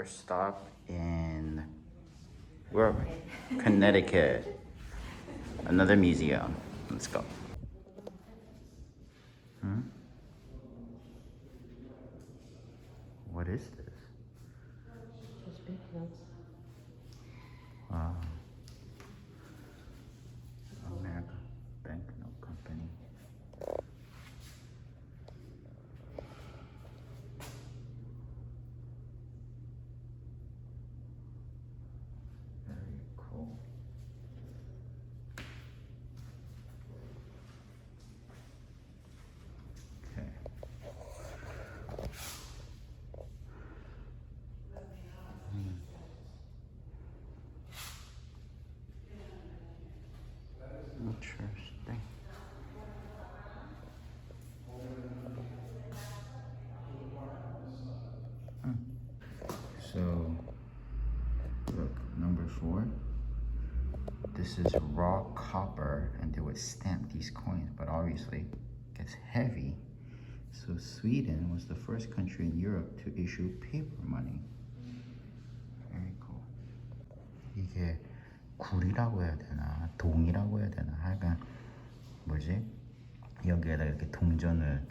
First stop in where are we? Connecticut. Another museum. Let's go. What is this? Just banknotes. Wow. America Banknote Company. Very cool. Okay. Interesting. So, look, number 4. This is raw copper, and they would stamp these coins, but obviously it gets heavy. So Sweden was the first country in Europe to issue paper money. Very cool. 이게 굴이라고 해야 되나, 동이라고 해야 되나, 하여간 뭐지? 여기에다 이렇게 동전을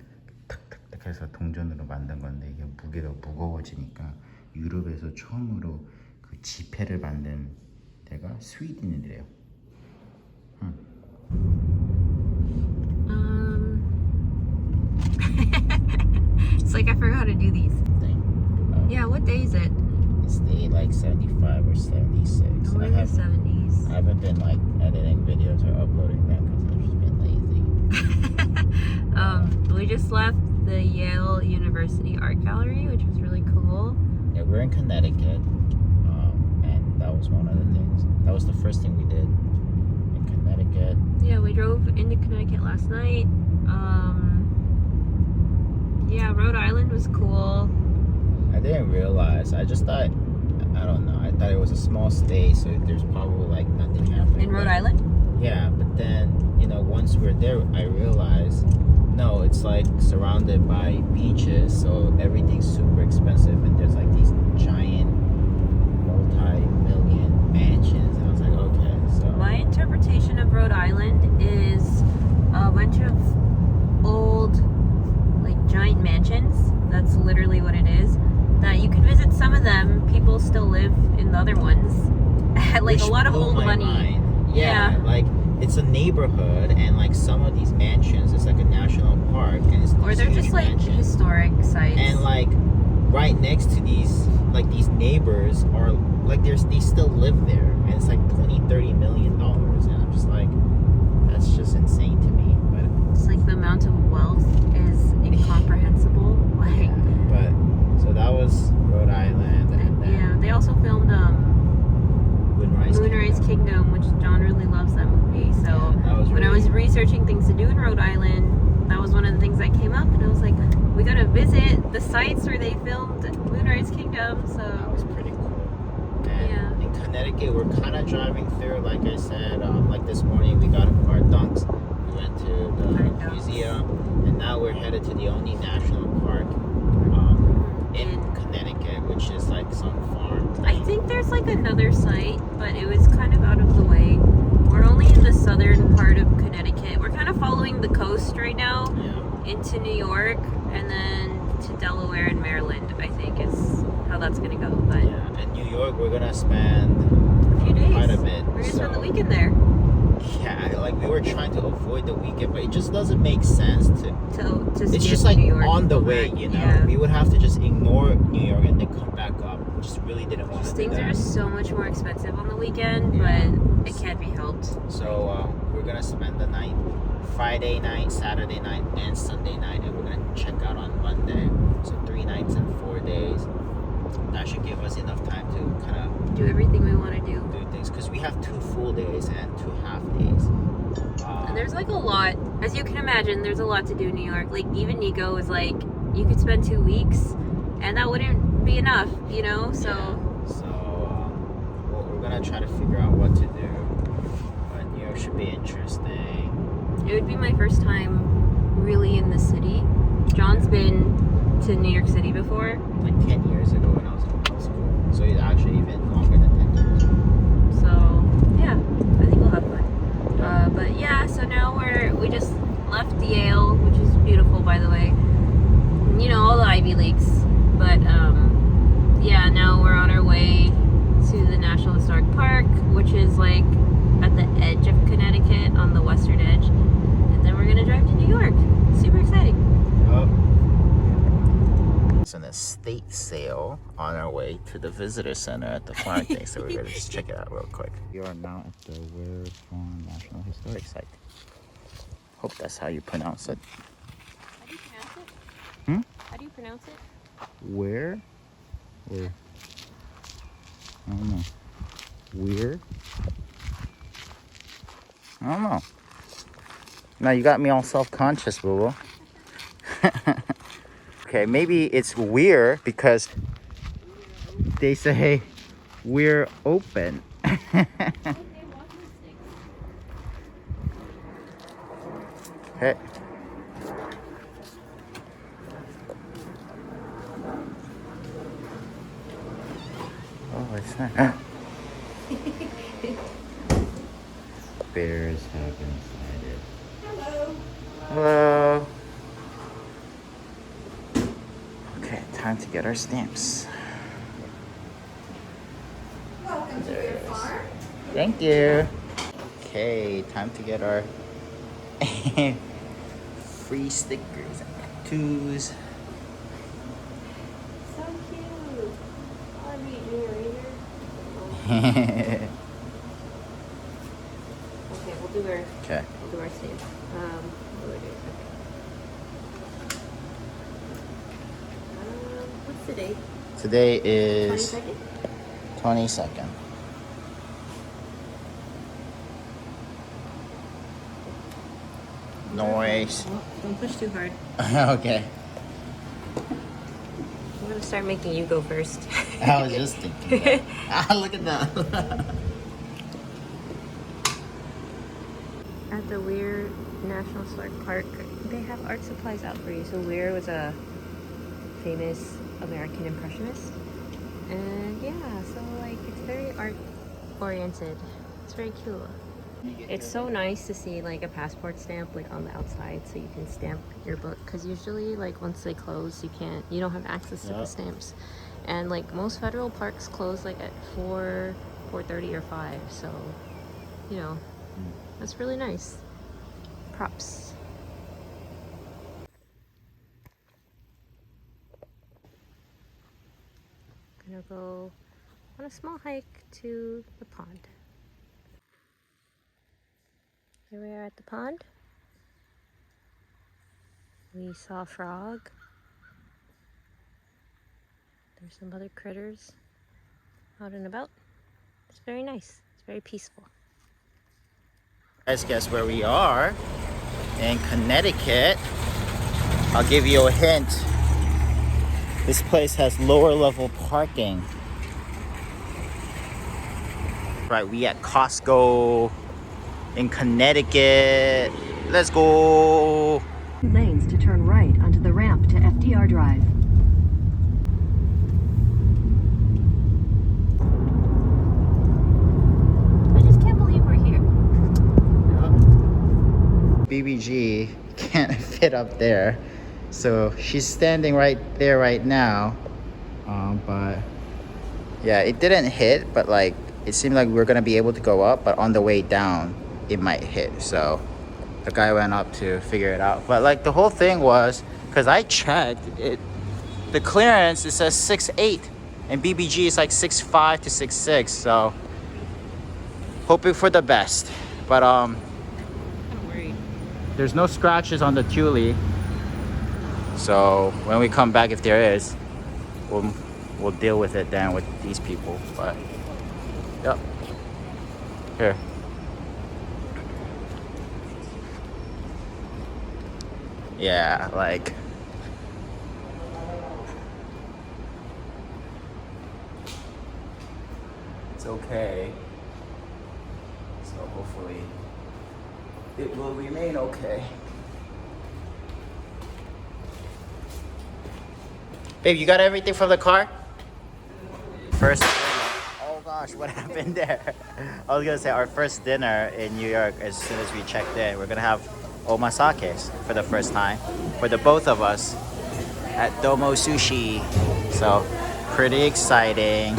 탁탁탁 해서 동전으로 만든 건데 이게 무게가 무거워지니까 유럽에서 처음으로 그 지폐를 만든 데가 스웨덴이래요. It's like I forgot how to do these. Yeah, what day is it? It's day like 75 or 76. Oh, we're in the 70s. I haven't been like editing videos or uploading them because I've just been lazy. We just left the Yale University Art Gallery, which was really cool. Yeah, we're in Connecticut, and that was one of the things. That was the first thing we did in Connecticut. Yeah, we drove into Connecticut last night. Yeah, Rhode Island was cool. I didn't realize. I just thought, I don't know. I thought it was a small state, so there's probably like nothing happening. In Rhode Island? Yeah, but then, once we're there, I realized, no, it's like surrounded by beaches, so everything's super expensive, and there's like these giant multi-million mansions, and I was like, okay, so. My interpretation of Rhode Island is a bunch of old, like, giant mansions. That's literally what it is. That you can visit some of them, people still live in the other ones. Like, Which a lot of blew old my money. mind. Yeah, like, it's a neighborhood, and like some of these mansions, it's like a national park, and it's Or they're huge just like mansions. historic sites. And like right next to these neighbors are like they still live there, and it's like $20-30 million, and I'm just like, that's just insane to me. But it's like the amount of wealth is incomprehensible. Like, but so that was Rhode Island, and then yeah, they also filmed Moonrise Kingdom, which John really loves that movie. So when I was researching things to do in Rhode Island, that was one of the things that came up, and I was like, we gotta visit the sites where they filmed Moonrise Kingdom. So that was pretty cool. And in Connecticut, we're kind of driving through, like I said, like this morning we got our dunks. We went to the museum, and now we're headed to the only national park in Connecticut, which is like some farm thing. I think there's like another site, but it was kind of out of the way. We're only in the southern part of Connecticut. We're kind of following the coast right now into New York, and then to Delaware and Maryland, I think is how that's gonna go. But yeah, in New York we're gonna spend a few days. Quite a bit. We're gonna spend the weekend there. Yeah, like we were trying to avoid the weekend, but it just doesn't make sense to it's just like New York on the way, Yeah. We would have to just ignore New York and then come back up. We just really didn't want to do Things that. are just so much more expensive on the weekend, but it can't be helped. So we're gonna spend the night, Friday night, Saturday night, and Sunday night, and we're gonna check out on Monday. So 3 nights and 4 days. That should give us enough time to kind of do everything we want to do things, because we have 2 full days and 2 half days. And there's like a lot, as you can imagine, there's a lot to do in New York. Like even Nico was like, you could spend 2 weeks and that wouldn't be enough, So yeah. So we're gonna try to figure out what to do, but New York should be interesting. It would be my first time really in the city. John's been to New York City before, like 10 years ago when I was in middle school. estate sale on our way to the visitor center at the farm thing, so we're gonna just check it out real quick. We are now at the Ware Farm National Historic Site. Hope that's how you pronounce it. How do you pronounce it? Hmm? How do you pronounce it? Where? Or I don't know. Weird? I don't know. Now you got me all self-conscious, boo-boo. Okay, maybe it's weird because they say we're open. Hey. Oh, it's not. Bears have been sighted. Hello. Hello. Okay, time to get our stamps. Welcome to your farm. Thank you. Okay, time to get our free stickers and tattoos. So cute. Oh, I'm eating your eraser. Okay, we'll do our Okay. stamp. What do I do? Okay. What's the date? Today is 22nd? 22nd. Noise. Oh, don't push too hard. Okay. I'm gonna start making you go first. I was just thinking that. Ah, look at that. At the Weir National Historic Park, they have art supplies out for you. So Weir was a famous American impressionist. And yeah, so like it's very art oriented. It's very cool. It's so nice to see like a passport stamp like on the outside so you can stamp your book, because usually like once they close you don't have access to the stamps, and like most federal parks close like at 4:30 or 5, so you know that's really nice. Props. Gonna go on a small hike to the pond. Here we are at the pond. We saw a frog. There's some other critters out and about. It's very nice. It's very peaceful. Guys, guess where we are? In Connecticut. I'll give you a hint. This place has lower level parking. Right, we at Costco in Connecticut. Let's go. Lanes to turn right onto the ramp to FDR Drive. I just can't believe we're here. BBG can't fit up there, so she's standing right there right now. But yeah, it didn't hit, but like it seemed like we were gonna be able to go up, but on the way down it might hit. So the guy went up to figure it out. But like the whole thing was, because I checked it, the clearance, it says 6'8", and BBG is like 6'5" to 6'6", so hoping for the best. But I'm worried. there's no scratches on the Thule, so when we come back, if there is, we'll deal with it then with these people. But yep, here. Yeah, like it's okay. So hopefully it will remain okay. Babe, you got everything from the car? First, oh gosh, what happened there? I was gonna say our first dinner in New York, as soon as we checked in, we're gonna have omasakes for the first time for the both of us at Domo Sushi. So pretty exciting.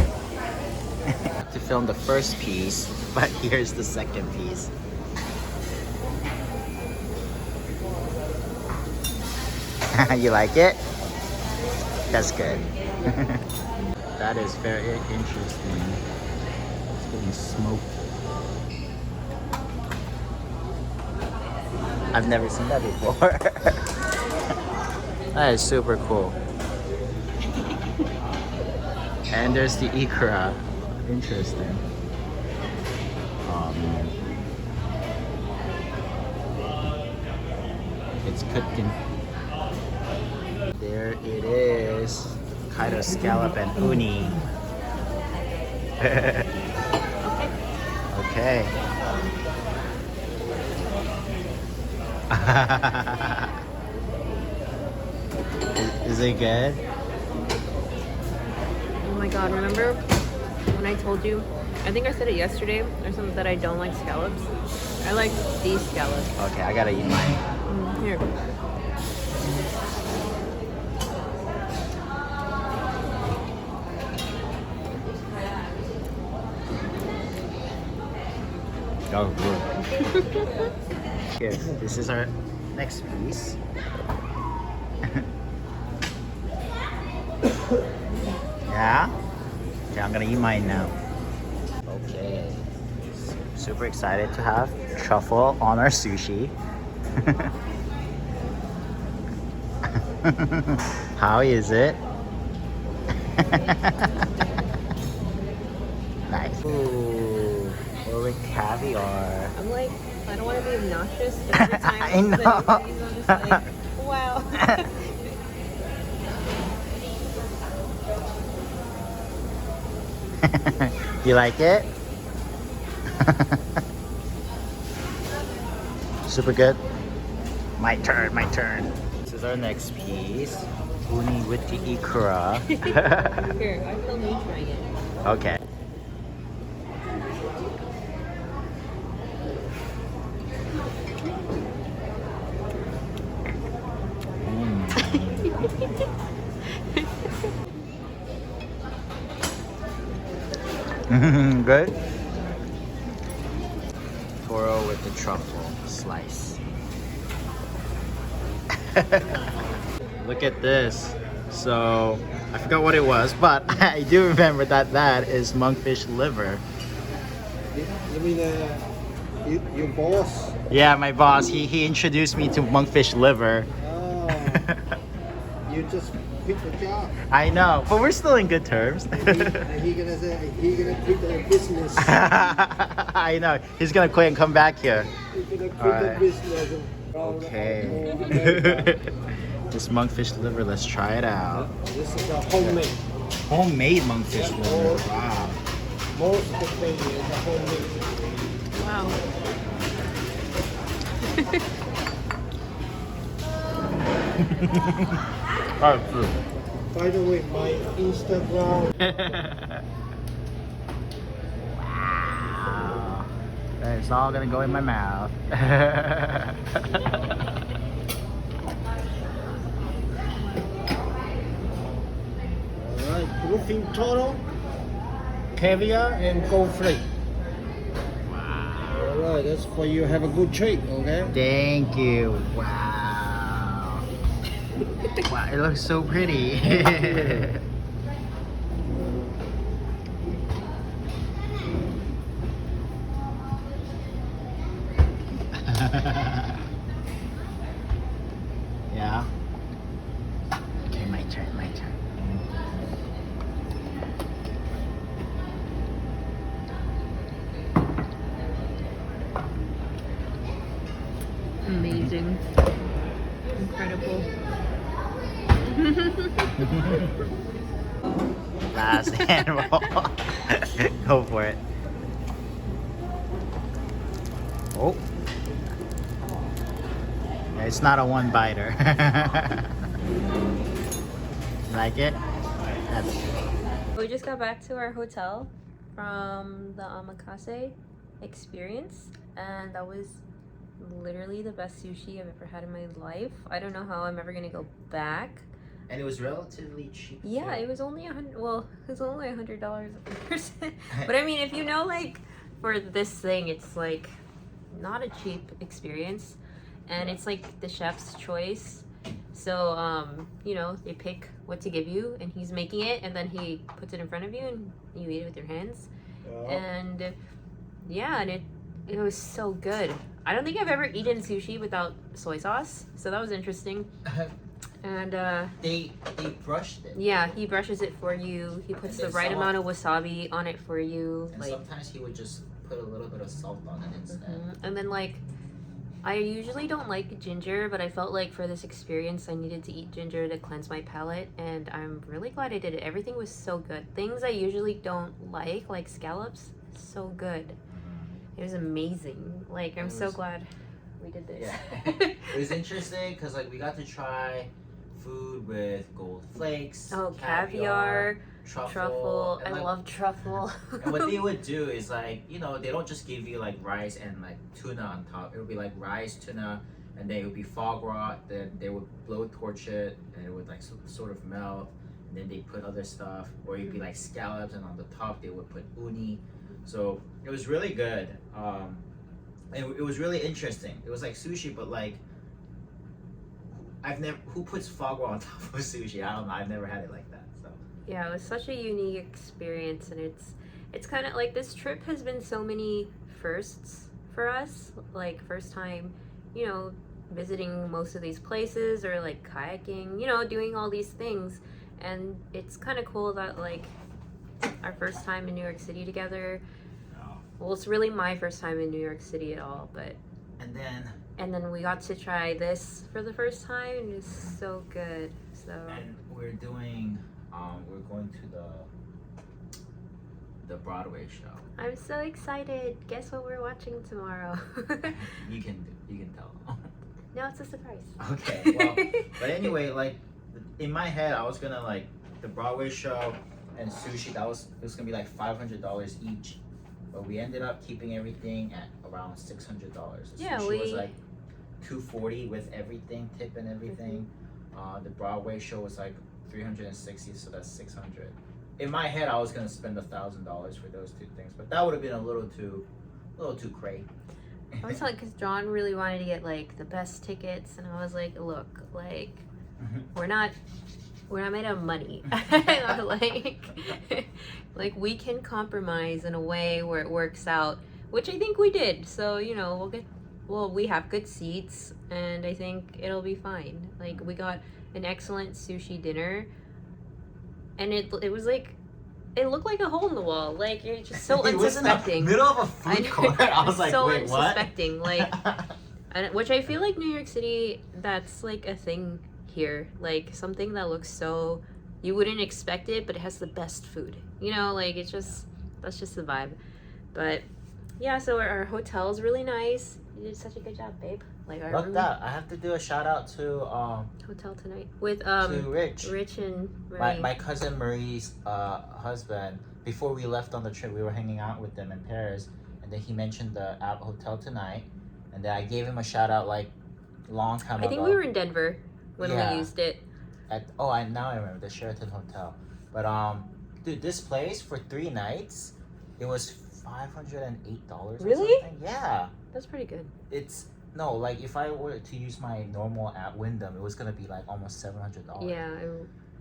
To film the first piece, but here's the second piece. You like it? That's good. That is very interesting. It's getting smoked. I've never seen that before. That is super cool. And there's the ikra. Interesting. Oh man. It's cooked in. There it is. Kaido scallop and uni. Okay. Is it good? Oh my god, remember when I told you, I think I said it yesterday or something, that I don't like scallops? I like these scallops. Okay, I gotta eat mine. Here. Oh, good. Here, this is our next piece. Yeah? Okay, I'm gonna eat mine now. Okay. Super excited to have truffle on our sushi. How is it? Nice. Ooh, or with caviar. I'm like, I don't want to be obnoxious every time I know. I'm just like, wow. You like it? Super good. My turn, my turn. This is our next piece. Uni with the ikra. Here, I feel me trying it. Okay. Good. Toro with the truffle slice. Look at this. So I forgot what it was, but I do remember that that is monkfish liver. You mean your boss? Yeah, my boss. He introduced me to monkfish liver. Oh, you just quit the job. I know, but we're still in good terms. And he gonna say he gonna quit the business. I know. He's gonna quit and come back here. He gonna quit Alright. the business. Okay. America. This monkfish liver, let's try it out. This is a homemade. Homemade monkfish liver. Wow. Most of the thing is a homemade. Wow. Alright, true. By the way, my Instagram. Wow. It's all gonna go in my mouth. Alright, roofing total, caviar, and gold flake. Alright, that's for you. Have a good treat, okay? Thank you. Wow. Wow, it looks so pretty. Yeah. Okay, my turn, my turn. Amazing. Incredible. Last animal. Go for it. Oh. It's not a one biter. Like it? That's We just got back to our hotel from the omakase experience, and that was literally the best sushi I've ever had in my life. I don't know how I'm ever gonna go back. and it was relatively cheap. Yeah, too. it was only it was only $100 a person. But I mean, if you know, like, for this thing, it's like not a cheap experience, and it's like the chef's choice. So, you know, they pick what to give you, and he's making it, and then he puts it in front of you, and you eat it with your hands. And yeah, and it was so good. I don't think I've ever eaten sushi without soy sauce, so that was interesting. And They brushed it. yeah, he brushes it for you. He puts the right amount of wasabi on it for you. And Like, sometimes he would just put a little bit of salt on it instead. and then like, I usually don't like ginger, but I felt like for this experience I needed to eat ginger to cleanse my palate, and I'm really glad I did it. Everything was so good. Things I usually don't like scallops, so good. It was amazing. Like, I'm so glad we did this. Yeah. It was interesting because like we got to try food with gold flakes, Oh, caviar, truffle. I like, love truffle. And what they would do is like, you know, they don't just give you like rice and like tuna on top. It would be like rice, tuna, and then it would be foie gras. Then they would blow torch it, and it would like sort of melt. And then they put other stuff, or it'd be like scallops, and on the top they would put uni. So it was really good. It was really interesting. It was like sushi, but like who puts foie gras on top of sushi? I don't know. I've never had it like that. So Yeah, it was such a unique experience, and it's kind of like this trip has been so many firsts for us. Like, first time, you know, visiting most of these places, or like kayaking, you know, doing all these things. And it's kind of cool that like our first time in New York City together. Well, it's really my first time in New York City at all, but and then we got to try this for the first time, and it's so good. So and we're doing we're going to the Broadway show. I'm so excited. Guess what we're watching tomorrow? You can tell. No, it's a surprise. Okay, well, but anyway, like in my head, I was gonna like the Broadway show and sushi. It was gonna be like $500 each, but we ended up keeping everything at around $600. The Yeah, sushi was like $240 with everything, tip and everything. The Broadway show was like $360, so that's $600. In my head, I was gonna spend $1,000 for those two things, but that would have been a little too crazy. I was like, because John really wanted to get like the best tickets, and I was like, look, like we're not made of money. like we can compromise in a way where it works out, which I think we did. So, you know, we have good seats, and I think it'll be fine. Like, we got an excellent sushi dinner, and it was like, it looked like a hole in the wall. Like, you're just so unsuspecting. Middle of a food court. I was like, so wait, what? unsuspecting. Like, which I feel like New York City, that's like a thing here. Like, something that looks so, you wouldn't expect it, but it has the best food. You know, like, it's just, that's just the vibe. But yeah, so our hotel's really nice. You did such a good job, babe. Like, our Look that. I have to do a shout out to hotel tonight with to Rich. Rich and Marie. My cousin Marie's husband. Before we left on the trip, we were hanging out with them in Paris, and then he mentioned the Hotel Tonight, and then I gave him a shout out like long time ago. I think we were in Denver when we used it. Now I remember the Sheraton Hotel. But dude, this place for 3 nights, it was $508. Really? Or something. Yeah. That's pretty good. It's no, like if I were to use my normal at Wyndham, it was gonna be like almost $700. Yeah,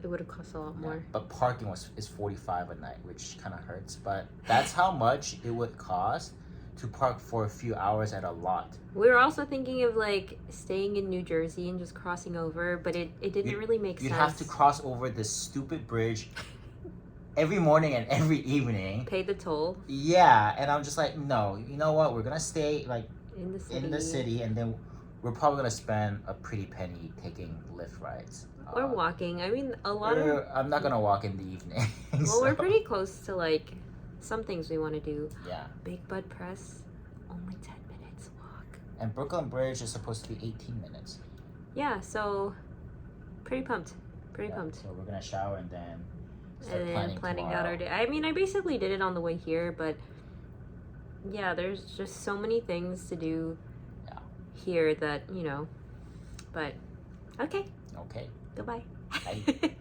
it would have cost a lot more. Yeah, but parking is $45 a night, which kind of hurts. But that's how much it would cost to park for a few hours at a lot. We were also thinking of like staying in New Jersey and just crossing over, but it didn't really make sense. You'd have to cross over this stupid bridge every morning and every evening. Pay the toll. Yeah, and I'm just like, no, you know what? We're gonna stay like In the city, and then we're probably gonna spend a pretty penny taking Lyft rides. Or walking. I mean, a lot of... I'm not gonna walk in the evening. Well, so. we're pretty close to like some things we want to do. Yeah. Big Bud Press, only 10 minutes walk. And Brooklyn Bridge is supposed to be 18 minutes. Yeah, so pretty pumped. Pumped. So we're gonna shower and then start And then planning out our day. I mean, I basically did it on the way here, but yeah, there's just so many things to do here that, you know, but okay. Okay. Goodbye. Bye.